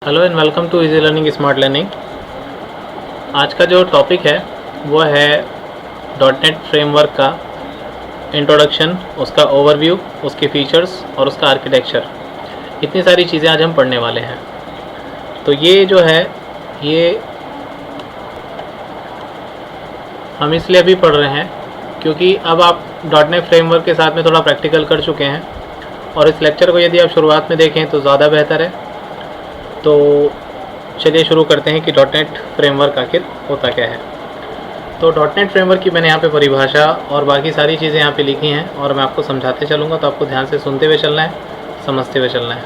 Hello and welcome to easy learning smart learning. आज का जो टॉपिक है वो है डॉट नेट फ्रेमवर्क का इंट्रोडक्शन, उसका ओवरव्यू, उसके फीचर्स और उसका आर्किटेक्चर। इतनी सारी चीज़ें आज हम पढ़ने वाले हैं। तो ये जो है ये हम इसलिए अभी पढ़ रहे हैं क्योंकि अब आप डॉट नेट फ्रेमवर्क के साथ में थोड़ा प्रैक्टिकल कर चुके हैं और इस लेक्चर को यदि आप शुरुआत में देखें तो ज़्यादा बेहतर है। तो चलिए शुरू करते हैं कि डॉट नेट फ्रेमवर्क आखिर होता क्या है। तो डॉट नेट फ्रेमवर्क की मैंने यहाँ पे परिभाषा और बाकी सारी चीज़ें यहाँ पे लिखी हैं और मैं आपको समझाते चलूँगा, तो आपको ध्यान से सुनते हुए चलना है, समझते हुए चलना है।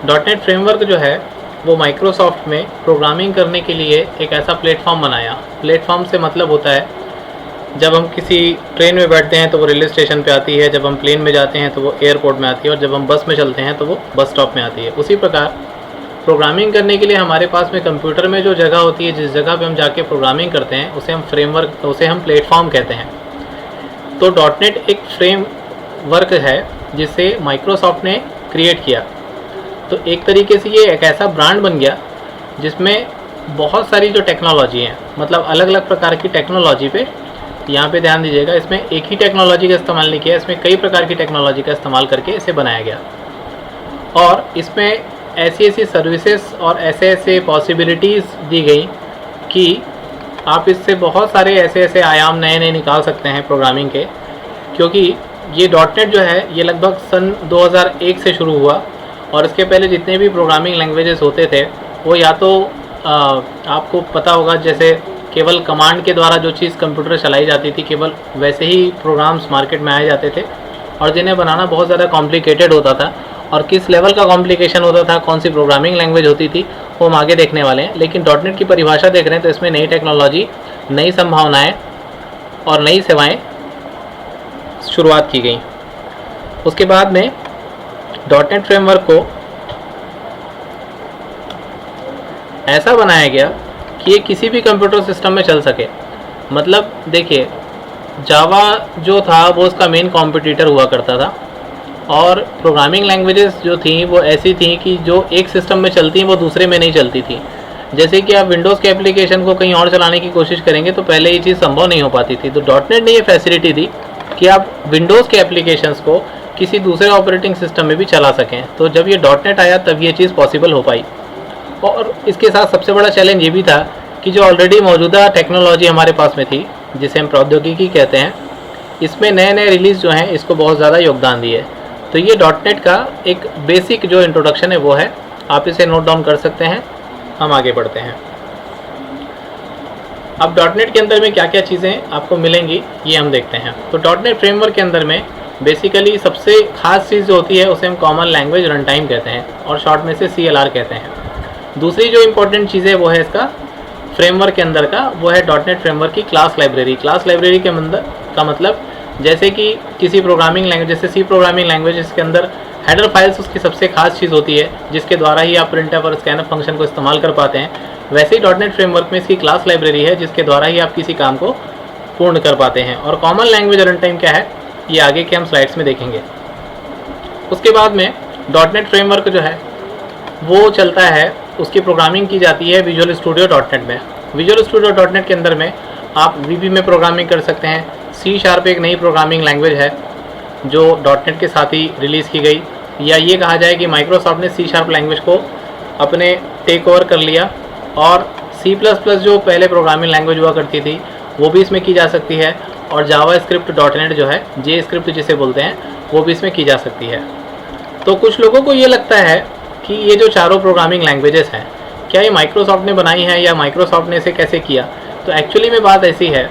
डॉट नेट फ्रेमवर्क जो है वो माइक्रोसॉफ्ट में प्रोग्रामिंग करने के लिए एक ऐसा प्लेटफॉर्म बनाया। प्लेटफॉर्म से मतलब होता है जब हम किसी ट्रेन में बैठते हैं तो वो रेलवे स्टेशन पे आती है, जब हम प्लेन में जाते हैं तो वो एयरपोर्ट में आती है और जब हम बस में चलते हैं तो वो बस स्टॉप में आती है। उसी प्रकार प्रोग्रामिंग करने के लिए हमारे पास में कंप्यूटर में जो जगह होती है, जिस जगह पे हम जाके प्रोग्रामिंग करते हैं, उसे हम फ्रेमवर्क, उसे हम प्लेटफॉर्म कहते हैं। तो डॉट नेट एक फ्रेमवर्क है जिसे माइक्रोसॉफ्ट ने क्रिएट किया। तो एक तरीके से ये एक ऐसा ब्रांड बन गया जिसमें बहुत सारी जो टेक्नोलॉजी हैं, मतलब अलग अलग प्रकार की टेक्नोलॉजी पे, यहाँ पे ध्यान दीजिएगा, इसमें एक ही टेक्नोलॉजी का इस्तेमाल नहीं किया, इसमें कई प्रकार की टेक्नोलॉजी का इस्तेमाल करके इसे बनाया गया। और इसमें ऐसी ऐसी सर्विसेज और ऐसे ऐसे पॉसिबिलिटीज़ दी गई कि आप इससे बहुत सारे ऐसे ऐसे आयाम नए नए निकाल सकते हैं प्रोग्रामिंग के। क्योंकि ये डॉट नेट जो है ये लगभग सन 2001 से शुरू हुआ और इसके पहले जितने भी प्रोग्रामिंग लैंग्वेजेस होते थे वो या तो आपको पता होगा जैसे केवल कमांड के द्वारा जो चीज़ कंप्यूटर चलाई जाती थी, केवल वैसे ही प्रोग्राम्स मार्केट में आए जाते थे और जिन्हें बनाना बहुत ज़्यादा कॉम्प्लिकेटेड होता था। और किस लेवल का कॉम्प्लिकेशन होता था, कौन सी प्रोग्रामिंग लैंग्वेज होती थी, वो हम आगे देखने वाले हैं। लेकिन डॉट नेट की परिभाषा देख रहे हैं तो इसमें नई टेक्नोलॉजी, नई संभावनाएँ और नई सेवाएँ शुरुआत की गई। उसके बाद में डॉट नेट फ्रेमवर्क को ऐसा बनाया गया कि ये किसी भी कंप्यूटर सिस्टम में चल सके। मतलब देखिए, जावा जो था वो उसका मेन कॉम्पिटिटर हुआ करता था और प्रोग्रामिंग लैंग्वेजेस जो थी वो ऐसी थी कि जो एक सिस्टम में चलती हैं वो दूसरे में नहीं चलती थी। जैसे कि आप विंडोज़ के एप्लीकेशन को कहीं और चलाने की कोशिश करेंगे तो पहले ये चीज़ संभव नहीं हो पाती थी। तो डॉट नेट ने ये फैसिलिटी दी कि आप विंडोज़ के एप्लीकेशंस को किसी दूसरे ऑपरेटिंग सिस्टम में भी चला सकें। तो जब ये डॉट नेट आया तब ये चीज़ पॉसिबल हो पाई। और इसके साथ सबसे बड़ा चैलेंज ये भी था कि जो ऑलरेडी मौजूदा टेक्नोलॉजी हमारे पास में थी, जिसे हम प्रौद्योगिकी कहते हैं, इसमें नए नए रिलीज़ जो हैं इसको बहुत ज़्यादा योगदान दिए। तो ये डॉट नेट का एक बेसिक जो इंट्रोडक्शन है वो है, आप इसे नोट डाउन कर सकते हैं। हम आगे बढ़ते हैं। अब डॉट नेट के अंदर में क्या क्या चीज़ें आपको मिलेंगी ये हम देखते हैं। तो डॉट नेट फ्रेमवर्क के अंदर में बेसिकली सबसे खास चीज़ जो होती है उसे हम कॉमन लैंग्वेज रन टाइम कहते हैं और शॉर्ट में से CLR कहते हैं। दूसरी जो इम्पोर्टेंट चीज़ है वो है इसका फ्रेमवर्क के अंदर का, वो है डॉट नेट फ्रेमवर्क की क्लास लाइब्रेरी। क्लास लाइब्रेरी के अंदर का मतलब जैसे कि किसी प्रोग्रामिंग लैंग्वेज, जैसे सी प्रोग्रामिंग लैंग्वेज, इसके अंदर हेडर फाइल्स उसकी सबसे खास चीज़ होती है जिसके द्वारा ही आप प्रिंटफ और स्कैनफ फंक्शन को इस्तेमाल कर पाते हैं। वैसे ही डॉट नेट फ्रेमवर्क में इसकी क्लास लाइब्रेरी है जिसके द्वारा ही आप किसी काम को पूर्ण कर पाते हैं। और कॉमन लैंग्वेज रन टाइम क्या है ये आगे के हम स्लाइड्स में देखेंगे। उसके बाद में डॉट नेट फ्रेमवर्क जो है वो चलता है, उसकी प्रोग्रामिंग की जाती है विजुअल स्टूडियो डॉट नेट में। विजुअल स्टूडियो डॉट नेट के अंदर में आप VB में प्रोग्रामिंग कर सकते हैं। C# एक नई प्रोग्रामिंग लैंग्वेज है जो डॉट नेट के साथ ही रिलीज़ की गई, या ये कहा जाए कि माइक्रोसॉफ्ट ने C# लैंग्वेज को अपने टेक ओवर कर लिया। और C++ जो पहले प्रोग्रामिंग लैंग्वेज हुआ करती थी वो भी इसमें की जा सकती है। और जावास्क्रिप्ट डॉट नेट जो है, JScript जिसे बोलते हैं, वो भी इसमें की जा सकती है। तो कुछ लोगों को ये लगता है कि ये जो चारों प्रोग्रामिंग लैंग्वेजेस हैं क्या ये माइक्रोसॉफ्ट ने बनाई है या माइक्रोसॉफ्ट ने इसे कैसे किया। तो एक्चुअली में बात ऐसी है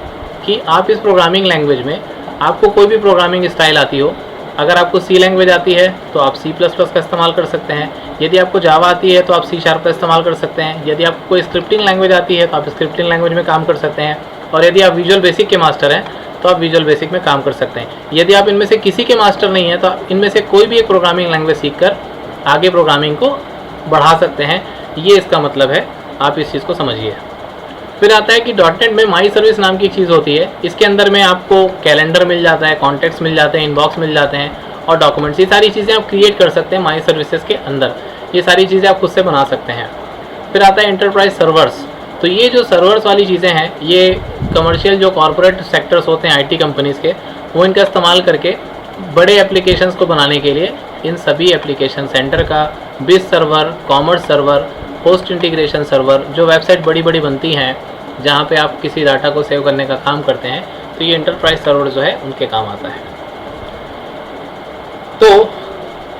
कि आप इस प्रोग्रामिंग लैंग्वेज में आपको कोई भी प्रोग्रामिंग स्टाइल आती हो, अगर आपको C लैंग्वेज आती है तो आप C++ का इस्तेमाल कर सकते हैं। यदि आपको जावा आती है तो आप C# का इस्तेमाल कर सकते हैं। यदि आपको कोई स्क्रिप्टिंग लैंग्वेज आती है तो आप स्क्रिप्टिंग लैंग्वेज में काम कर सकते हैं। और यदि आप विजुअल बेसिक के मास्टर हैं तो आप विजुअल बेसिक में काम कर सकते हैं। यदि आप इनमें से किसी के मास्टर नहीं हैं तो आप इनमें से कोई भी एक प्रोग्रामिंग लैंग्वेज सीख कर आगे प्रोग्रामिंग को बढ़ा सकते हैं। ये इसका मतलब है, आप इस चीज़ को समझिए। फिर आता है कि डॉट नेट में माई सर्विस नाम की चीज़ होती है। इसके अंदर में आपको कैलेंडर मिल जाता है, कॉन्टैक्ट्स मिल जाते हैं, इनबॉक्स मिल जाते हैं और डॉक्यूमेंट्स, ये सारी चीज़ें आप क्रिएट कर सकते हैं माई सर्विसेज के अंदर। ये सारी चीज़ें आप खुद से बना सकते हैं। फिर आता है एंटरप्राइज सर्वर्स। तो ये जो सर्वर्स वाली चीज़ें हैं, ये कमर्शियल जो कॉर्पोरेट सेक्टर्स होते हैं आईटी कंपनीज़ के, वो इनका इस्तेमाल करके बड़े एप्लीकेशंस को बनाने के लिए इन सभी एप्लीकेशन सेंटर का बिज server, commerce server, post integration server, जो वेबसाइट बड़ी बड़ी बनती हैं जहाँ पे आप किसी डाटा को सेव करने का काम करते हैं, तो ये एंटरप्राइज सर्वर जो है उनके काम आता है। तो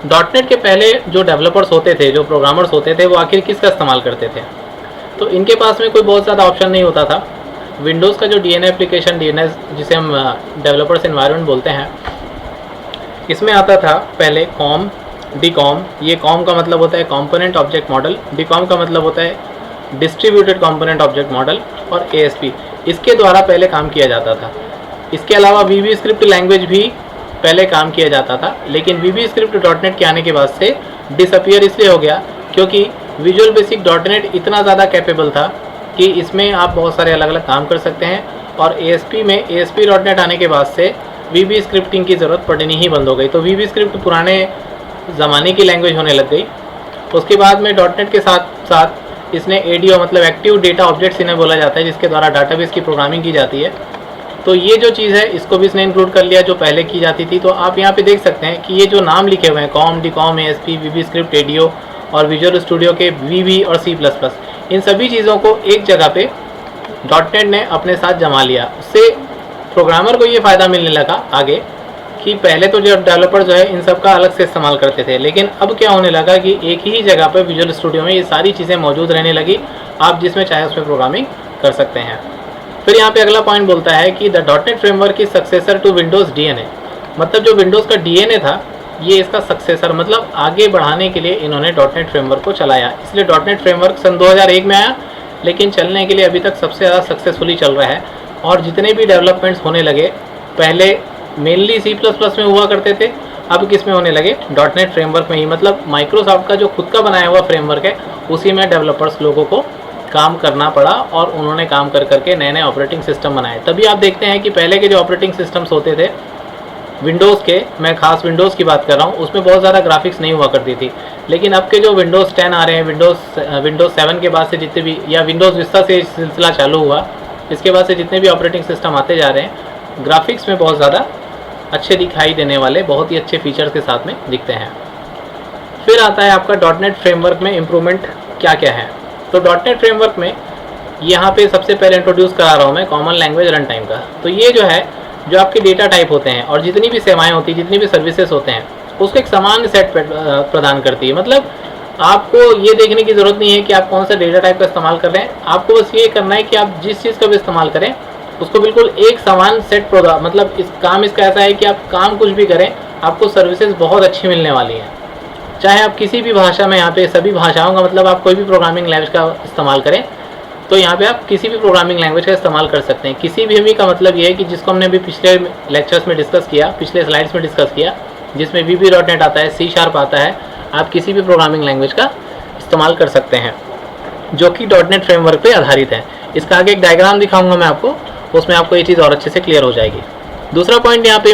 .NET के पहले जो डेवलपर्स होते थे, जो प्रोग्रामर्स होते थे, वो आखिर किसका इस्तेमाल करते थे? तो इनके पास में कोई बहुत ज़्यादा ऑप्शन नहीं होता था। विंडोज़ का जो DNA एप्लीकेशन, DNS जिसे हम डेवलपर्स एनवायरनमेंट बोलते हैं, इसमें आता था पहले कॉम, डीकॉम। ये कॉम का मतलब होता है कंपोनेंट ऑब्जेक्ट मॉडल, डीकॉम का मतलब होता है डिस्ट्रीब्यूटेड कंपोनेंट ऑब्जेक्ट मॉडल, और ASP। इसके द्वारा पहले काम किया जाता था। इसके अलावा VB स्क्रिप्ट लैंग्वेज भी पहले काम किया जाता था, लेकिन VB स्क्रिप्ट .NET के आने के बाद से डिसअपियर इसलिए हो गया क्योंकि विजुअल बेसिक .NET इतना ज़्यादा कैपेबल था कि इसमें आप बहुत सारे अलग अलग काम कर सकते हैं, और ASP में ASP.NET आने के बाद से VB स्क्रिप्टिंग की ज़रूरत पड़नी ही बंद हो गई। तो VB स्क्रिप्ट पुराने ज़माने की लैंग्वेज होने लग गई। उसके बाद में .NET के साथ साथ इसने ADO मतलब एक्टिव डेटा ऑब्जेक्ट्स इन्हें बोला जाता है, जिसके द्वारा डाटाबेस की प्रोग्रामिंग की जाती है। तो ये जो चीज़ है इसको भी इसने इंक्लूड कर लिया जो पहले की जाती थी। तो आप यहाँ पे देख सकते हैं कि ये जो नाम लिखे हुए हैं, com, डीकॉम, ASP, VB script, ADO और विजुअल स्टूडियो के VB और C++, इन सभी चीज़ों को एक जगह पे .NET ने अपने साथ जमा लिया। उससे प्रोग्रामर को ये फ़ायदा मिलने लगा आगे कि पहले तो जो डेवलपर जो है इन सब का अलग से इस्तेमाल करते थे, लेकिन अब क्या होने लगा कि एक ही जगह पर विजुअल स्टूडियो में ये सारी चीज़ें मौजूद रहने लगी। आप जिसमें चाहे उसमें प्रोग्रामिंग कर सकते हैं। फिर यहाँ पे अगला पॉइंट बोलता है कि द .NET फ्रेमवर्क की सक्सेसर टू विंडोज़ DNA, मतलब जो विंडोज़ का DNA था, ये इसका सक्सेसर, मतलब आगे बढ़ाने के लिए इन्होंने .NET फ्रेमवर्क को चलाया। इसलिए .NET फ्रेमवर्क सन 2001 में आया, लेकिन चलने के लिए अभी तक सबसे ज़्यादा सक्सेसफुली चल रहा है। और जितने भी डेवलपमेंट्स होने लगे, पहले मेनली C++ में हुआ करते थे, अब किस में होने लगे? .NET फ्रेमवर्क में ही। मतलब माइक्रोसॉफ्ट का जो खुद का बनाया हुआ फ्रेमवर्क है, उसी में डेवलपर्स लोगों को काम करना पड़ा, और उन्होंने काम कर करके नए नए ऑपरेटिंग सिस्टम बनाए। तभी आप देखते हैं कि पहले के जो ऑपरेटिंग सिस्टम्स होते थे विंडोज़ के, मैं खास विंडोज़ की बात कर रहा हूँ, उसमें बहुत ज़्यादा ग्राफिक्स नहीं हुआ करती थी। लेकिन अब के जो विंडोज़ 10 आ रहे हैं, विंडोज़ 7 के बाद से जितने भी, या विंडोज़ विस्टा से सिलसिला चालू हुआ, इसके बाद से जितने भी ऑपरेटिंग सिस्टम आते जा रहे हैं, ग्राफिक्स में बहुत ज़्यादा अच्छे दिखाई देने वाले, बहुत ही अच्छे फीचर्स के साथ में दिखते हैं। फिर आता है आपका .NET फ्रेमवर्क में इम्प्रूवमेंट क्या क्या है। तो .NET फ्रेमवर्क में यहाँ पे सबसे पहले इंट्रोड्यूस करा रहा हूँ मैं कॉमन लैंग्वेज रन टाइम का। तो ये जो है, जो आपके डेटा टाइप होते हैं और जितनी भी सेवाएं होती हैं, जितनी भी सर्विसेज होते हैं, उसको एक समान सेट प्रदान करती है। मतलब आपको ये देखने की ज़रूरत नहीं है कि आप कौन सा डेटा टाइप का इस्तेमाल कर रहे हैं, आपको बस ये करना है कि आप जिस चीज़ का भी इस्तेमाल करें उसको बिल्कुल एक समान सेट मतलब इस काम इसका ऐसा है कि आप काम कुछ भी करें, आपको सर्विसेज बहुत अच्छी मिलने वाली हैं। चाहे आप किसी भी भाषा में, यहाँ पे सभी भाषाओं का मतलब आप कोई भी प्रोग्रामिंग लैंग्वेज का इस्तेमाल करें, तो यहाँ पे आप किसी भी प्रोग्रामिंग लैंग्वेज का इस्तेमाल कर सकते हैं। किसी भी का मतलब ये है कि जिसको हमने अभी पिछले लेक्चर्स में डिस्कस किया, पिछले स्लाइड्स में डिस्कस किया, जिसमें VB.NET आता है, C# आता है, आप किसी भी प्रोग्रामिंग लैंग्वेज का इस्तेमाल कर सकते हैं जो कि .NET फ्रेमवर्क पे आधारित है। इसका आगे एक डायग्राम दिखाऊंगा मैं आपको, उसमें आपको ये चीज़ और अच्छे से क्लियर हो जाएगी। दूसरा पॉइंट यहाँ पे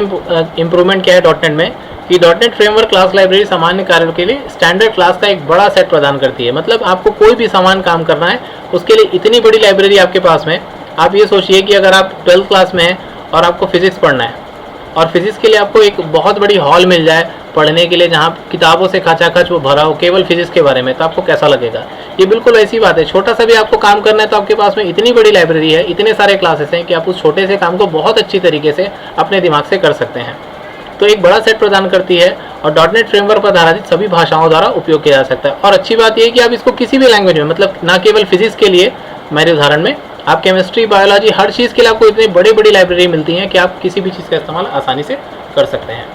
इम्प्रूवमेंट क्या है .NET में, कि .NEट फ्रेमवर्क क्लास लाइब्रेरी सामान्य कार्यों के लिए स्टैंडर्ड क्लास का एक बड़ा सेट प्रदान करती है। मतलब आपको कोई भी समान काम करना है, उसके लिए इतनी बड़ी लाइब्रेरी आपके पास में। आप ये सोचिए कि अगर आप 12th क्लास में हैं और आपको फिजिक्स पढ़ना है, और फिजिक्स के लिए आपको एक बहुत बड़ी हॉल मिल जाए पढ़ने के लिए, जहाँ किताबों से खचाखच वो भरा हो केवल फिजिक्स के बारे में, तो आपको कैसा लगेगा? ये बिल्कुल ऐसी बात है। छोटा सा भी आपको काम करना है तो आपके पास में इतनी बड़ी लाइब्रेरी है, इतने सारे क्लासेस हैं कि आप उस छोटे से काम को बहुत अच्छी तरीके से अपने दिमाग से कर सकते हैं। तो एक बड़ा सेट प्रदान करती है, और .NEट फ्रेमवर्क पर आधारित सभी भाषाओं द्वारा उपयोग किया जा सकता है। और अच्छी बात यह है कि आप इसको किसी भी लैंग्वेज में, मतलब ना केवल फिजिक्स के लिए, मेरे उदाहरण में आप केमिस्ट्री, बायोलॉजी, हर चीज़ के लिए आपको इतनी बड़ी बड़ी लाइब्रेरी मिलती है कि आप किसी भी चीज़ का इस्तेमाल आसानी से कर सकते हैं।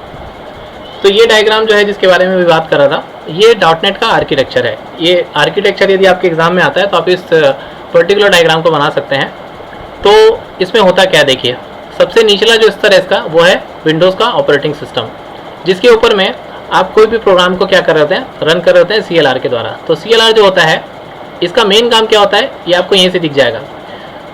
तो ये डायग्राम जो है जिसके बारे में भी बात कर रहा था, ये .NEट का आर्किटेक्चर है। ये आर्किटेक्चर यदि आपके एग्जाम में आता है तो आप इस पर्टिकुलर डायग्राम को बना सकते हैं। तो इसमें होता क्या, देखिए, सबसे निचला जो स्तर है इसका वो है विंडोज़ का ऑपरेटिंग सिस्टम, जिसके ऊपर में आप कोई भी प्रोग्राम को क्या कर रहे होते हैं, रन कर रहे होते हैं CLR के द्वारा। तो CLR जो होता है, इसका मेन काम क्या होता है, ये आपको यहीं से दिख जाएगा।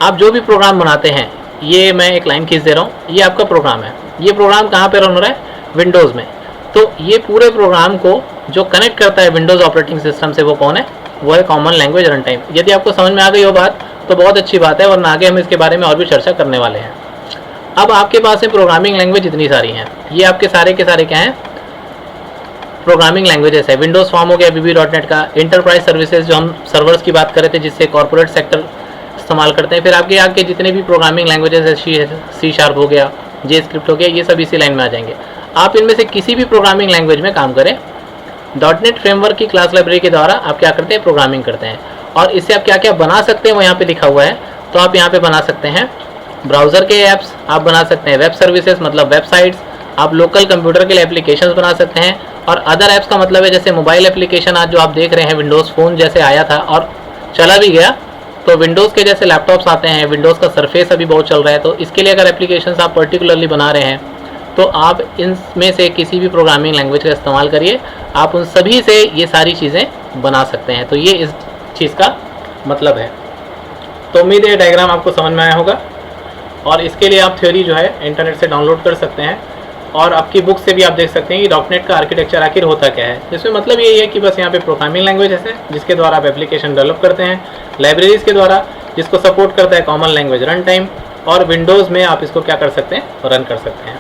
आप जो भी प्रोग्राम बनाते हैं, ये मैं एक लाइन खींच दे रहा हूँ, ये आपका प्रोग्राम है। ये प्रोग्राम कहाँ पर रन हो रहा है? विंडोज़ में। तो ये पूरे प्रोग्राम को जो कनेक्ट करता है विंडोज़ ऑपरेटिंग सिस्टम से वो कौन है? वो है कॉमन लैंग्वेज रन टाइम। यदि आपको समझ में आ गई हो बात तो बहुत अच्छी बात है, वरना आगे हम इसके बारे में और भी चर्चा करने वाले हैं। अब आपके पास में प्रोग्रामिंग लैंग्वेज इतनी सारी हैं, ये आपके सारे के सारे क्या हैं? प्रोग्रामिंग लैंग्वेजेस है। विंडोज़ फॉर्म हो गया VB.NET का, इंटरप्राइज सर्विसेज जो हम सर्वर्स की बात कर रहे थे जिससे कॉर्पोरेट सेक्टर इस्तेमाल करते हैं। फिर आपके आगे जितने भी प्रोग्रामिंग लैंग्वेजेस है, C# हो गया, JScript हो गया, ये सब इसी लाइन में आ जाएंगे। आप इनमें से किसी भी प्रोग्रामिंग लैंग्वेज में काम करें, .NET फ्रेमवर्क की क्लास लाइब्रेरी के द्वारा आप क्या करते हैं? प्रोग्रामिंग करते हैं। और इससे आप क्या क्या बना सकते हैं वो यहाँ पे लिखा हुआ है। तो आप यहाँ पे बना सकते हैं ब्राउज़र के ऐप्स, आप बना सकते हैं वेब सर्विसेज मतलब वेबसाइट्स, आप लोकल कंप्यूटर के लिए एप्लीकेशंस बना सकते हैं। और अदर ऐप्स का मतलब है जैसे मोबाइल एप्लीकेशन आज जो आप देख रहे हैं, विंडोज़ फ़ोन जैसे आया था और चला भी गया, तो विंडोज़ के जैसे लैपटॉप्स आते हैं, विंडोज़ का सरफेस अभी बहुत चल रहा है, तो इसके लिए अगर एप्लीकेशंस आप पर्टिकुलरली बना रहे हैं तो आप इनमें से किसी भी प्रोग्रामिंग लैंग्वेज का इस्तेमाल करिए, आप उन सभी से ये सारी चीज़ें बना सकते हैं। तो ये इस चीज़ का मतलब है। तो उम्मीद है डायग्राम आपको समझ में आया होगा, और इसके लिए आप थ्योरी जो है इंटरनेट से डाउनलोड कर सकते हैं, और आपकी बुक से भी आप देख सकते हैं कि .NET का आर्किटेक्चर आखिर होता क्या है। इसमें मतलब यही है कि बस यहाँ पे प्रोग्रामिंग लैंग्वेजेस है जिसके द्वारा आप एप्लीकेशन डेवलप करते हैं, लाइब्रेरीज़ के द्वारा जिसको सपोर्ट करता है कॉमन लैंग्वेज रन टाइम, और विंडोज़ में आप इसको क्या कर सकते हैं? रन कर सकते हैं।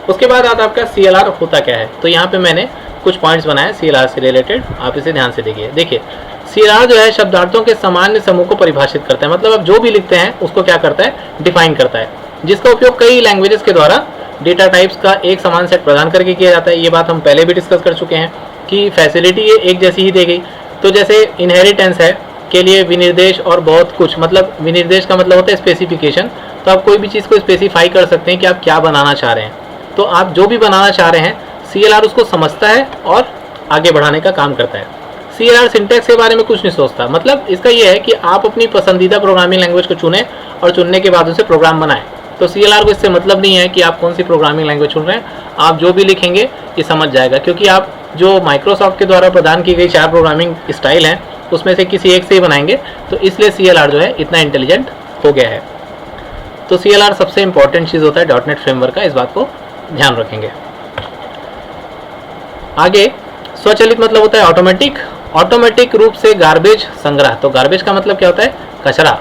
उसके बाद आता आपका CLR होता क्या है। तो यहाँ पे मैंने कुछ पॉइंट्स बनाए CLR से रिलेटेड, आप इसे ध्यान से देखिए। देखिए CLR जो है शब्दार्थों के सामान्य समूह को परिभाषित करता है, मतलब आप जो भी लिखते हैं उसको क्या करता है? डिफाइन करता है, जिसका उपयोग कई लैंग्वेजेस के द्वारा डेटा टाइप्स का एक समान सेट प्रदान करके किया जाता है। ये बात हम पहले भी डिस्कस कर चुके हैं कि फैसिलिटी ये एक जैसी ही दी गई। तो जैसे इनहेरिटेंस है के लिए विनिर्देश और बहुत कुछ, मतलब विनिर्देश का मतलब होता है स्पेसिफिकेशन। तो आप कोई भी चीज़ को स्पेसिफाई कर सकते हैं कि आप क्या बनाना चाह रहे हैं। तो आप जो भी बनाना चाह रहे हैं CLR उसको समझता है और आगे बढ़ाने का काम करता है। CLR सिंटैक्स के बारे में कुछ नहीं सोचता, मतलब इसका ये है कि आप अपनी पसंदीदा प्रोग्रामिंग लैंग्वेज को चुनें और चुनने के बाद उसे प्रोग्राम बनाएं। तो CLR को इससे मतलब नहीं है कि आप कौन सी प्रोग्रामिंग लैंग्वेज चुन रहे हैं, आप जो भी लिखेंगे ये समझ जाएगा, क्योंकि आप जो माइक्रोसॉफ्ट के द्वारा प्रदान की गई 4 प्रोग्रामिंग स्टाइल हैं उसमें से किसी एक से ही बनाएंगे। तो इसलिए CLR जो है इतना इंटेलिजेंट हो गया है। तो CLR सबसे इंपॉर्टेंट चीज़ होता है .NET फ्रेमवर्क का, इस बात को ध्यान रखेंगे। आगे स्वचालित मतलब होता है ऑटोमेटिक, ऑटोमेटिक रूप से गार्बेज संग्रह। तो गार्बेज का मतलब क्या होता है? कचरा।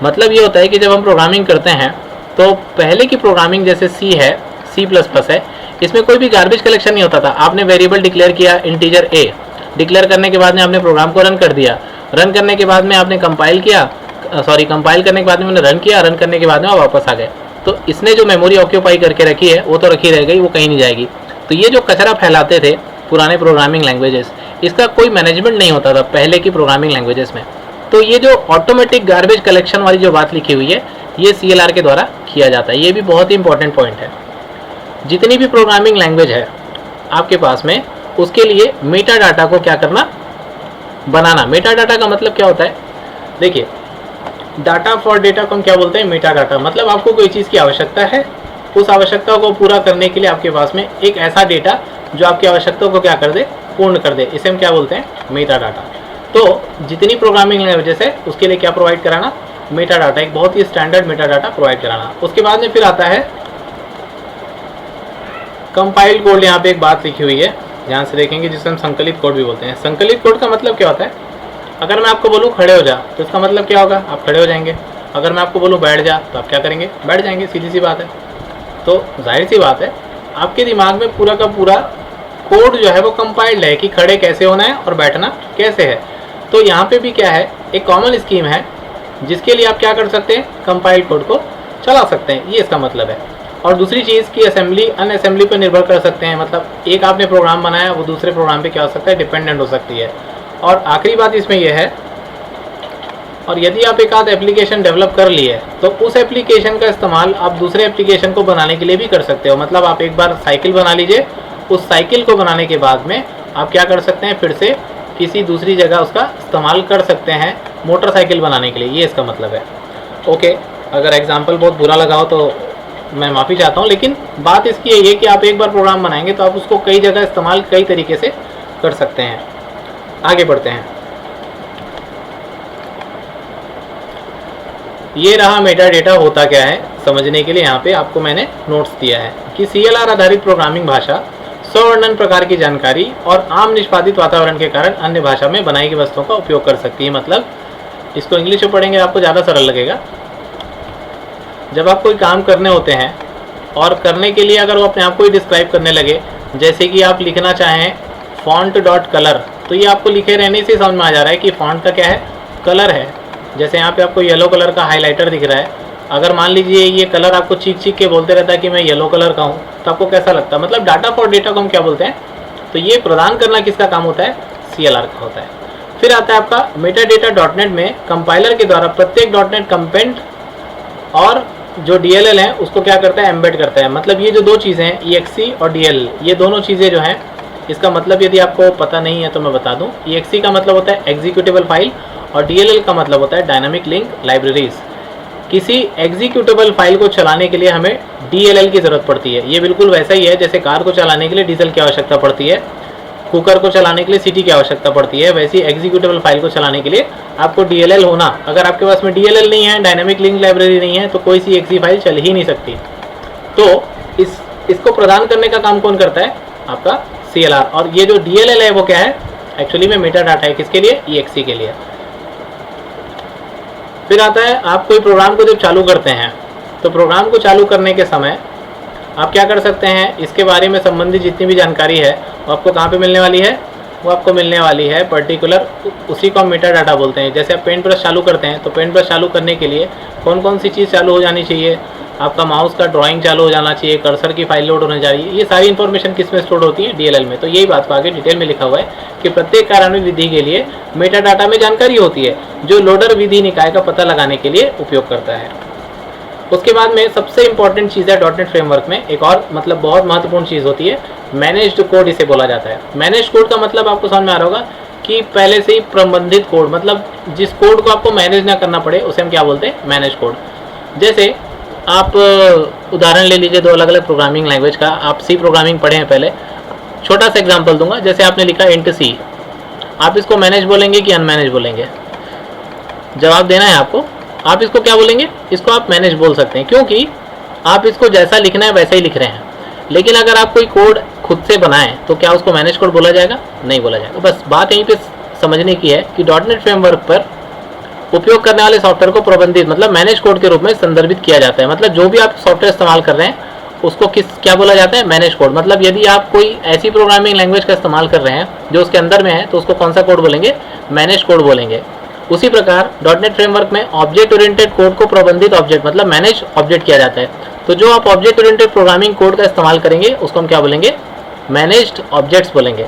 मतलब ये होता है कि जब हम प्रोग्रामिंग करते हैं तो पहले की प्रोग्रामिंग जैसे C है, C++ है, इसमें कोई भी गार्बेज कलेक्शन नहीं होता था। आपने वेरिएबल डिक्लेयर किया इंटीजर A, डिक्लेयर करने के बाद में आपने प्रोग्राम को रन कर दिया, रन करने के बाद में आपने कंपाइल किया, कंपाइल करने के बाद में मैंने रन किया, रन करने के बाद में आप वापस आ गए। तो इसने जो मेमोरी ऑक्यूपाई करके रखी है वो तो रखी रह गई, वो कहीं नहीं जाएगी। तो ये जो कचरा फैलाते थे पुराने प्रोग्रामिंग लैंग्वेजेस, इसका कोई मैनेजमेंट नहीं होता था पहले की प्रोग्रामिंग लैंग्वेजेस में। तो ये जो ऑटोमेटिक गार्बेज कलेक्शन वाली जो बात लिखी हुई है ये CLR के द्वारा किया जाता है। ये भी बहुत ही इंपॉर्टेंट पॉइंट है। जितनी भी प्रोग्रामिंग लैंग्वेज है आपके पास में, उसके लिए मेटा डाटा को क्या करना? बनाना। मेटा डाटा का मतलब क्या होता है? देखिए, डाटा फॉर डेटा को हम क्या बोलते हैं? Meta data. मतलब आपको कोई चीज़ की आवश्यकता है, उस आवश्यकता को पूरा करने के लिए आपके पास में एक ऐसा डेटा जो आपकी आवश्यकता को क्या कर दे? पूर्ण कर दे। इसे हम क्या बोलते हैं? Meta data. तो जितनी प्रोग्रामिंग लैंग्वेजेस है उसके लिए क्या प्रोवाइड कराना? मेटा डाटा, एक बहुत ही स्टैंडर्ड मेटा डाटा प्रोवाइड कराना। उसके बाद में फिर आता है कंपाइल कोड। यहाँ पे एक बात लिखी हुई है, ध्यान से देखेंगे, जिसे हम संकलित कोड भी बोलते हैं। संकलित कोड का मतलब क्या होता है? अगर मैं आपको बोलूँ खड़े हो जा तो इसका मतलब क्या होगा? आप खड़े हो जाएंगे। अगर मैं आपको बोलूँ बैठ जा तो आप क्या करेंगे? बैठ जाएंगे, सीधी सी बात है। तो जाहिर सी बात है आपके दिमाग में पूरा का पूरा कोड जो है वो कंपाइल्ड है कि खड़े कैसे होना है और बैठना कैसे है। तो यहाँ पे भी क्या है? एक कॉमन स्कीम है जिसके लिए आप क्या कर सकते हैं? कंपाइल्ड कोड को चला सकते हैं, ये इसका मतलब है। और दूसरी चीज़ की असेंबली अनअसेंबली पर निर्भर कर सकते हैं। मतलब एक आपने प्रोग्राम बनाया, वो दूसरे प्रोग्राम पे क्या हो सकता है? डिपेंडेंट हो सकती है। और आखिरी बात इसमें यह है, और यदि आप एक आध एप्लीकेशन डेवलप कर लिए तो उस एप्लीकेशन का इस्तेमाल आप दूसरे एप्लीकेशन को बनाने के लिए भी कर सकते हो। मतलब आप एक बार साइकिल बना लीजिए, उस साइकिल को बनाने के बाद में आप क्या कर सकते हैं? फिर से किसी दूसरी जगह उसका इस्तेमाल कर सकते हैं मोटरसाइकिल बनाने के लिए, ये इसका मतलब है। ओके, अगर एग्जाम्पल बहुत बुरा लगा हो तो मैं माफ़ी चाहता हूँ, लेकिन बात इसकी यही है कि आप एक बार प्रोग्राम बनाएंगे तो आप उसको कई जगह इस्तेमाल कई तरीके से कर सकते हैं। आगे बढ़ते हैं। ये रहा मेटा डेटा होता क्या है समझने के लिए यहाँ पे आपको मैंने नोट्स दिया है कि CLR आधारित प्रोग्रामिंग भाषा सवर्णन प्रकार की जानकारी और आम निष्पादित वातावरण के कारण अन्य भाषा में बनाई गई वस्तुओं का उपयोग कर सकती है। मतलब इसको इंग्लिश में पढ़ेंगे आपको ज़्यादा सरल लगेगा। जब आप कोई काम करने होते हैं और करने के लिए अगर वो अपने आप को ही डिस्क्राइब करने लगे, जैसे कि आप लिखना चाहें फॉन्ट डॉट कलर, तो ये आपको लिखे रहने से समझ में आ जा रहा है कि फॉन्ट का क्या है, कलर है। जैसे यहाँ पे आपको येलो कलर का हाइलाइटर दिख रहा है, अगर मान लीजिए ये कलर आपको चीख चीख के बोलते रहता है कि मैं येलो कलर का हूँ, तो आपको कैसा लगता है? मतलब डाटा फॉर डेटा को हम क्या बोलते हैं? तो ये प्रदान करना किसका काम होता है? CLR का होता है। फिर आता है आपका मेटाडेटा डॉटनेट में कंपाइलर के द्वारा प्रत्येक डॉटनेट कंपेंट और जो DLL है उसको क्या करता है? एम्बेड करता है। मतलब ये जो दो चीज़ें हैं EXE और DLL, ये दोनों चीज़ें जो हैं, इसका मतलब यदि आपको पता नहीं है तो मैं बता दूं, EXE का मतलब होता है एग्जीक्यूटेबल फाइल और DLL का मतलब होता है डायनामिक लिंक लाइब्रेरीज। किसी एग्जीक्यूटेबल फाइल को चलाने के लिए हमें DLL की ज़रूरत पड़ती है। ये बिल्कुल वैसा ही है जैसे कार को चलाने के लिए डीजल की आवश्यकता पड़ती है, कुकर को चलाने के लिए CT की आवश्यकता पड़ती है, वैसे ही एग्जीक्यूटेबल फाइल को चलाने के लिए आपको DLL होना। अगर आपके पास में DLL नहीं है, डायनामिक लिंक लाइब्रेरी नहीं है, तो कोई सी EXE फाइल चल ही नहीं सकती। तो इसको प्रदान करने का काम कौन करता है? आपका CLR। और ये जो DLL है वो क्या है? एक्चुअली में मेटा डाटा है। किसके लिए? EXE के लिए। फिर आता है आप कोई प्रोग्राम को जब चालू करते हैं, तो प्रोग्राम को चालू करने के समय आप क्या कर सकते हैं? इसके बारे में संबंधित जितनी भी जानकारी है वो आपको कहाँ पे मिलने वाली है? वो आपको मिलने वाली है पर्टिकुलर, उसी को हम मेटा डाटा बोलते हैं। जैसे आप पेंट ब्रश चालू करते हैं, तो पेंट ब्रश चालू करने के लिए कौन कौन सी चीज़ चालू हो जानी चाहिए? आपका माउस का ड्राइंग चालू हो जाना चाहिए, कर्सर की फाइल लोड होने जा रही है। ये सारी इन्फॉर्मेशन किस में स्टोर होती है? DLL में। तो यही बात को आगे डिटेल में लिखा हुआ है कि प्रत्येक कार्यान्वयन विधि के लिए मेटा डाटा में जानकारी होती है जो लोडर विधि निकाय का पता लगाने के लिए उपयोग करता है। उसके बाद में सबसे इंपॉर्टेंट चीज़ है डॉटनेट फ्रेमवर्क में एक और मतलब बहुत महत्वपूर्ण चीज़ होती है, मैनेज्ड कोड इसे बोला जाता है। मैनेज्ड कोड का मतलब आपको समझ में आ रहा होगा कि पहले से ही प्रबंधित कोड, मतलब जिस कोड को आपको मैनेज ना करना पड़े उसे हम क्या बोलते हैं? Manage code. जैसे आप उदाहरण ले लीजिए दो अलग अलग प्रोग्रामिंग लैंग्वेज का। आप C प्रोग्रामिंग पढ़े हैं पहले, छोटा सा एग्जांपल दूंगा। जैसे आपने लिखा int C, आप इसको मैनेज बोलेंगे कि अनमैनेज बोलेंगे? जवाब देना है आपको। आप इसको क्या बोलेंगे? इसको आप मैनेज बोल सकते हैं, क्योंकि आप इसको जैसा लिखना है वैसा ही लिख रहे हैं। लेकिन अगर आप कोई कोड खुद से बनाएं तो क्या उसको मैनेज कोड बोला जाएगा? नहीं बोला जाएगा। बस बात यहीं पे समझने की है कि डॉटनेट फ्रेमवर्क पर उपयोग करने वाले सॉफ्टवेयर को प्रबंधित मतलब मैनेज कोड के रूप में संदर्भित किया जाता है। मतलब जो भी आप सॉफ्टवेयर इस्तेमाल कर रहे हैं उसको क्या बोला जाता है? Manage code. मतलब यदि आप कोई ऐसी प्रोग्रामिंग लैंग्वेज का इस्तेमाल कर रहे हैं जो उसके अंदर में है, तो उसको कौन सा कोड बोलेंगे? मैनेज कोड बोलेंगे। उसी प्रकार डॉटनेट फ्रेमवर्क में ऑब्जेक्ट ओरिएंटेड कोड को प्रबंधित ऑब्जेक्ट मतलब मैनेज ऑब्जेक्ट किया जाता है। तो जो आप ऑब्जेक्ट ओरिएंटेड प्रोग्रामिंग कोड का इस्तेमाल करेंगे उसको हम क्या बोलेंगे? मैनेज्ड ऑब्जेक्ट्स बोलेंगे।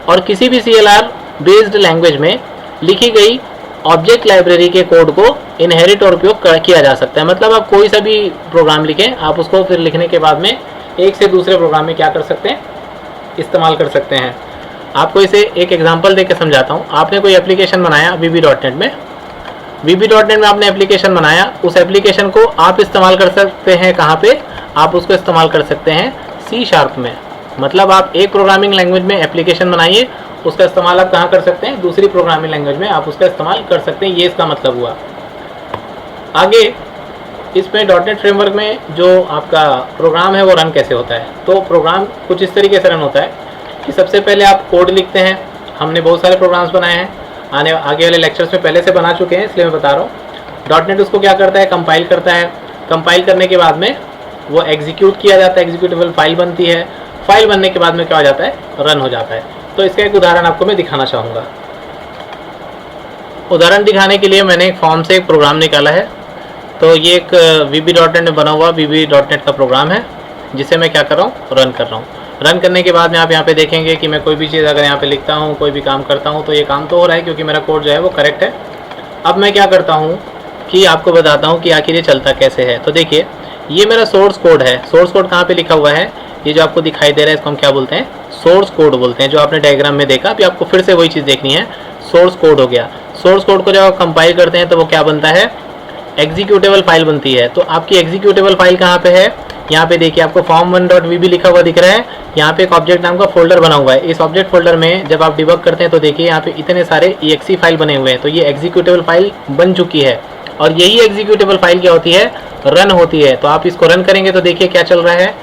और किसी भी CLR बेस्ड लैंग्वेज में लिखी गई ऑब्जेक्ट लाइब्रेरी के कोड को इनहेरिट और उपयोग किया जा सकता है। मतलब आप कोई सा भी प्रोग्राम लिखें, आप उसको फिर लिखने के बाद में एक से दूसरे प्रोग्राम में क्या कर सकते हैं? इस्तेमाल कर सकते हैं। आपको इसे एक एग्जांपल देकर समझाता हूँ। आपने कोई एप्लीकेशन बनाया VB.NET में, VB.NEट में आपने एप्लीकेशन बनाया, उस एप्लीकेशन को आप इस्तेमाल कर सकते हैं कहाँ पे? आप उसको इस्तेमाल कर सकते हैं C# में। मतलब आप एक प्रोग्रामिंग लैंग्वेज में एप्लीकेशन बनाइए, उसका इस्तेमाल आप कहाँ कर सकते हैं? दूसरी प्रोग्रामिंग लैंग्वेज में आप उसका इस्तेमाल कर सकते हैं। ये इसका मतलब हुआ। आगे इसमें डॉटनेट फ्रेमवर्क में जो आपका प्रोग्राम है वो रन कैसे होता है? तो प्रोग्राम कुछ इस तरीके से रन होता है कि सबसे पहले आप कोड लिखते हैं। हमने बहुत सारे प्रोग्राम्स बनाए हैं, आगे वाले लेक्चर्स में पहले से बना चुके हैं, इसलिए मैं बता रहा हूँ। डॉटनेट उसको क्या करता है? कंपाइल करता है। कंपाइल करने के बाद में वो एग्जीक्यूट किया जाता है, एग्जीक्यूटेबल फाइल बनती है। फाइल बनने के बाद में क्या हो जाता है? रन हो जाता है। तो इसका एक उदाहरण आपको मैं दिखाना चाहूँगा। उदाहरण दिखाने के लिए मैंने एक फॉर्म से एक प्रोग्राम निकाला है। तो ये एक VB.NET में बना हुआ VB.NET का प्रोग्राम है जिसे मैं क्या कर रहा हूँ? रन कर रहा हूँ। रन करने के बाद में आप यहाँ पे देखेंगे कि मैं कोई भी चीज़ अगर यहाँ पे लिखता हूँ, कोई भी काम करता हूँ, तो ये काम तो हो रहा है क्योंकि मेरा कोड जो है वो करेक्ट है। अब मैं क्या करता हूँ कि आपको बताता हूँ कि आखिर ये चलता कैसे है। तो देखिए, ये मेरा सोर्स कोड है। सोर्स कोड कहाँ पे लिखा हुआ है? ये जो आपको दिखाई दे रहा है इसको हम क्या बोलते हैं? सोर्स कोड बोलते हैं। जो आपने डायग्राम में देखा, अभी आपको फिर से वही चीज़ देखनी है। सोर्स कोड हो गया। सोर्स कोड को जब आप कंपाइल करते हैं तो वो क्या बनता है? एग्जीक्यूटेबल फाइल बनती है। तो आपकी एग्जीक्यूटेबल फाइल कहाँ पे है? यहाँ पे देखिए, आपको form1.vb लिखा हुआ दिख रहा है। यहाँ पे एक ऑब्जेक्ट नाम का फोल्डर बना हुआ है। इस ऑब्जेक्ट फोल्डर में जब आप डिबग करते हैं तो देखिए यहाँ पे इतने सारे exe फाइल बने हुए हैं। तो ये एग्जीक्यूटेबल फाइल बन चुकी है और यही एग्जीक्यूटेबल फाइल क्या होती है? रन होती है। तो आप इसको रन करेंगे तो देखिए क्या चल रहा है?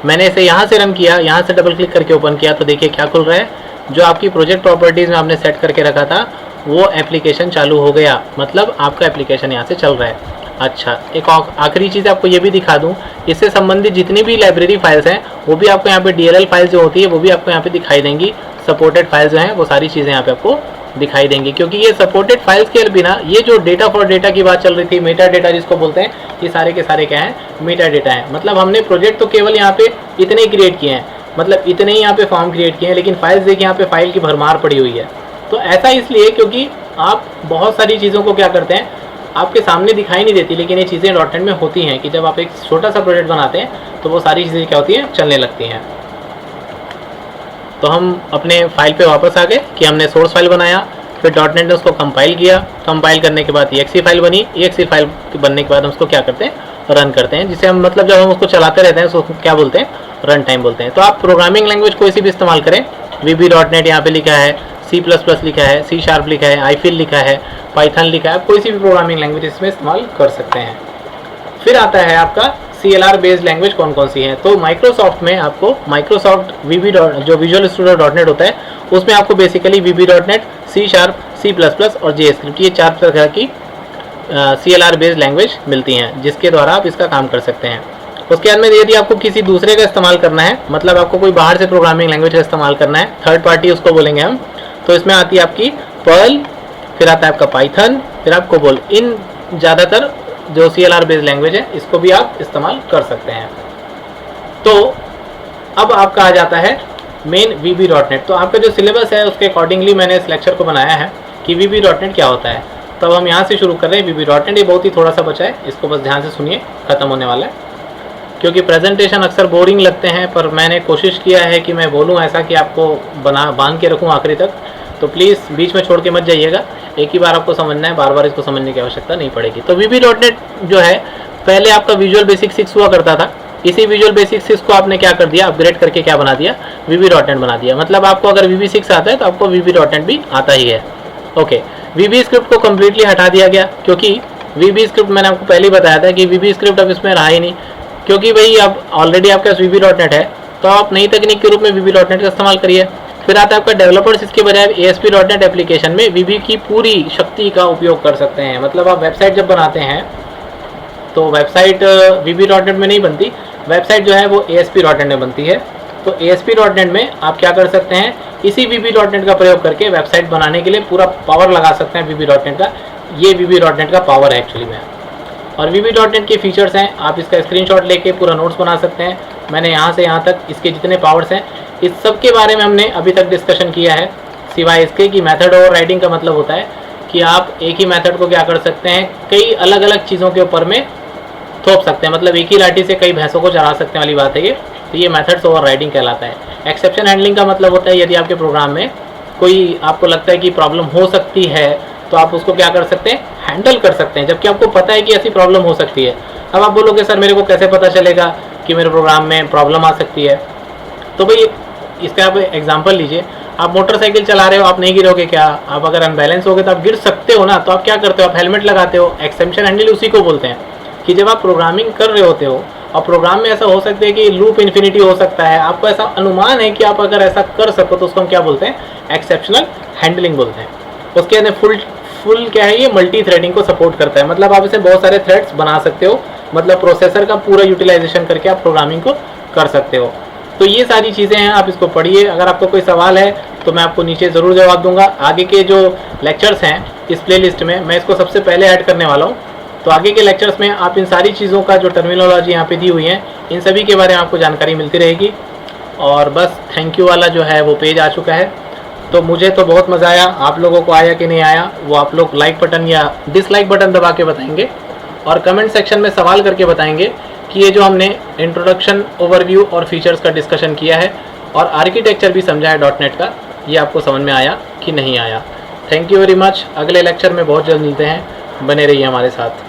मैंने इसे यहाँ से रन किया, यहाँ से डबल क्लिक करके ओपन किया तो देखिए क्या खुल रहा है, जो आपकी प्रोजेक्ट प्रॉपर्टीज़ में आपने सेट करके रखा था वो एप्लीकेशन चालू हो गया, मतलब आपका एप्लीकेशन यहाँ से चल रहा है। अच्छा, एक आखिरी चीज़ आपको ये भी दिखा दूँ, इससे संबंधित जितनी भी लाइब्रेरी फाइल्स हैं वो भी आपको यहाँ पे DLL फाइल्स जो होती है वो भी आपको यहाँ पे दिखाई देंगी। सपोर्टेड फाइल्स जो हैं वो सारी चीज़ें यहाँ पे आपको दिखाई देंगी, क्योंकि ये सपोर्टेड फाइल्स के बिना ये जो डेटा फॉर डेटा की बात चल रही थी, मेटा डेटा जिसको बोलते हैं, ये सारे के सारे क्या हैं, मेटा डेटा हैं। मतलब हमने प्रोजेक्ट तो केवल यहाँ पे इतने ही क्रिएट किए हैं, मतलब इतने ही यहाँ पे फॉर्म क्रिएट किए हैं, लेकिन फाइल्स देखिए यहाँ पे फाइल की भरमार पड़ी हुई है। तो ऐसा इसलिए क्योंकि आप बहुत सारी चीज़ों को क्या करते हैं, आपके सामने दिखाई नहीं देती, लेकिन ये चीज़ें डॉटनेट में होती हैं कि जब आप एक छोटा सा प्रोजेक्ट बनाते हैं तो वो सारी चीज़ें क्या होती हैं, चलने लगती हैं। तो हम अपने फाइल पे वापस आ गए कि हमने सोर्स फाइल बनाया, फिर डॉटनेट ने उसको कंपाइल किया, कंपाइल करने के बाद exe फाइल बनी, exe फाइल बनने के बाद हम उसको क्या करते हैं, रन करते हैं, जिसे हम मतलब जब हम उसको चलाते रहते हैं उसको क्या बोलते हैं, रन टाइम बोलते हैं। तो आप प्रोग्रामिंग लैंग्वेज कोई सी भी इस्तेमाल करें, VB.NET यहाँ पे लिखा है, C++ लिखा है, C# लिखा है, iFill लिखा है, पाइथन लिखा है, कोई सी भी प्रोग्रामिंग लैंग्वेज इसमें इस्तेमाल कर सकते हैं। फिर आता है आपका CLR बेस्ड लैंग्वेज कौन कौन सी हैं। तो माइक्रोसॉफ्ट में आपको माइक्रोसॉफ्ट VB जो विजुअल स्टूडियो .NET होता है उसमें आपको बेसिकली VB.NET, C#, C++ और JavaScript, ये 4 तरह की CLR बेस्ड लैंग्वेज मिलती हैं जिसके द्वारा आप इसका काम कर सकते हैं। उसके बाद में यदि आपको किसी दूसरे का इस्तेमाल करना है, मतलब आपको कोई बाहर से प्रोग्रामिंग लैंग्वेज का इस्तेमाल करना है, थर्ड पार्टी उसको बोलेंगे हम, तो इसमें आती है आपकी पर्ल, फिर आता है आपका पाइथन, फिर आप कोबोल। इन ज़्यादातर जो CLR बेस्ड लैंग्वेज है इसको भी आप इस्तेमाल कर सकते हैं। तो अब आपका आ जाता है मेन VB.NET। तो आपका जो सिलेबस है उसके अकॉर्डिंगली मैंने इस लेक्चर को बनाया है कि VB.NET क्या होता है। तो हम यहाँ से शुरू कर रहे हैं VB.NET। ये बहुत ही थोड़ा सा बचा है, इसको बस ध्यान से सुनिए, ख़त्म होने वाला है, क्योंकि प्रेजेंटेशन अक्सर बोरिंग लगते हैं, पर मैंने कोशिश किया है कि मैं बोलूँ ऐसा कि आपको बांध के रखूँ आखिरी तक। तो प्लीज़ बीच में छोड़ के मत जाइएगा, एक ही बार आपको समझना है, बार बार इसको समझने की आवश्यकता नहीं पड़ेगी। तो VB.NET जो है, पहले आपका विजुअल बेसिक 6 हुआ करता था, इसी विजुअल बेसिक 6 को आपने क्या कर दिया, अपग्रेड करके क्या बना दिया, VB.NET बना दिया। मतलब आपको अगर VB6 आता है तो आपको VB.NET भी आता ही है। ओके, VB स्क्रिप्ट को कम्प्लीटली हटा दिया गया, क्योंकि VB स्क्रिप्ट मैंने आपको पहले ही बताया था कि VB स्क्रिप्ट अब इसमें रहा ही नहीं, क्योंकि भाई अब ऑलरेडी आपके पास VB.NET है, तो आप नई तकनीक के रूप में VB.NEट का इस्तेमाल करिए। फिर आता है आपका डेवलपर्स, इसके बजाय ASP.NET एप्लीकेशन में VB की पूरी शक्ति का उपयोग कर सकते हैं। मतलब आप वेबसाइट जब बनाते हैं तो वेबसाइट VB.NEट में नहीं बनती, वेबसाइट जो है वो ASP.NET में बनती है। तो ASP.NEट में आप क्या कर सकते हैं, इसी VB.NEट का प्रयोग करके वेबसाइट बनाने के लिए पूरा पावर लगा सकते हैं VB.NEट का। ये VB.NEट का पावर है एक्चुअली में। और VB.NEट के फीचर्स हैं, आप इसका स्क्रीनशॉट लेके पूरा नोट्स बना सकते हैं। मैंने यहाँ से यहाँ तक इसके जितने पावर्स हैं इस सब के बारे में हमने अभी तक डिस्कशन किया है, सिवाय इसके कि मेथड ओवरराइडिंग का मतलब होता है कि आप एक ही मेथड को क्या कर सकते हैं, कई अलग अलग चीज़ों के ऊपर में थोप सकते हैं, मतलब एक ही लाठी से कई भैंसों को चरा सकते हैं वाली बात है ये। तो ये मेथड्स ओवरराइडिंग कहलाता है। एक्सेप्शन हैंडलिंग का मतलब होता है यदि आपके प्रोग्राम में कोई आपको लगता है कि प्रॉब्लम हो सकती है तो आप उसको क्या कर सकते हैं, हैंडल कर सकते हैं, जबकि आपको पता है कि ऐसी प्रॉब्लम हो सकती है। अब आप बोलोगे सर मेरे को कैसे पता चलेगा कि मेरे प्रोग्राम में प्रॉब्लम आ सकती है। तो भाई इसका आप एग्जांपल लीजिए, आप मोटरसाइकिल चला रहे हो, आप नहीं गिरोगे क्या, आप अगर अनबैलेंस हो गए तो आप गिर सकते हो ना, तो आप क्या करते हो, आप हेलमेट लगाते हो। एक्सेप्शन हैंडलिंग उसी को बोलते हैं कि जब आप प्रोग्रामिंग कर रहे होते हो और प्रोग्राम में ऐसा हो सकता है कि लूप इन्फिनिटी हो सकता है, आपको ऐसा अनुमान है कि आप अगर ऐसा कर सको तो उसको हम क्या बोलते हैं, एक्सेप्शनल हैंडलिंग बोलते हैं। उसके अंदर फुल क्या है, ये मल्टी थ्रेडिंग को सपोर्ट करता है, मतलब आप इसे बहुत सारे थ्रेड्स बना सकते हो, मतलब प्रोसेसर का पूरा यूटिलाइजेशन करके आप प्रोग्रामिंग को कर सकते हो। तो ये सारी चीज़ें हैं, आप इसको पढ़िए। अगर आपको कोई सवाल है तो मैं आपको नीचे ज़रूर जवाब दूंगा। आगे के जो लेक्चर्स हैं इस प्लेलिस्ट में मैं इसको सबसे पहले ऐड करने वाला हूँ, तो आगे के लेक्चर्स में आप इन सारी चीज़ों का जो टर्मिनोलॉजी यहाँ पे दी हुई है इन सभी के बारे में आपको जानकारी मिलती रहेगी। और बस थैंक यू वाला जो है वो पेज आ चुका है। तो मुझे तो बहुत मज़ा आया, आप लोगों को आया कि नहीं आया वो आप लोग लाइक बटन या डिसलाइक बटन दबा के बताएंगे और कमेंट सेक्शन में सवाल करके बताएंगे कि ये जो हमने इंट्रोडक्शन, ओवरव्यू और फीचर्स का डिस्कशन किया है और आर्किटेक्चर भी समझा है .NET का, ये आपको समझ में आया कि नहीं आया। Thank you very much. अगले लेक्चर में बहुत जल्द मिलते हैं, बने रहिए हमारे साथ।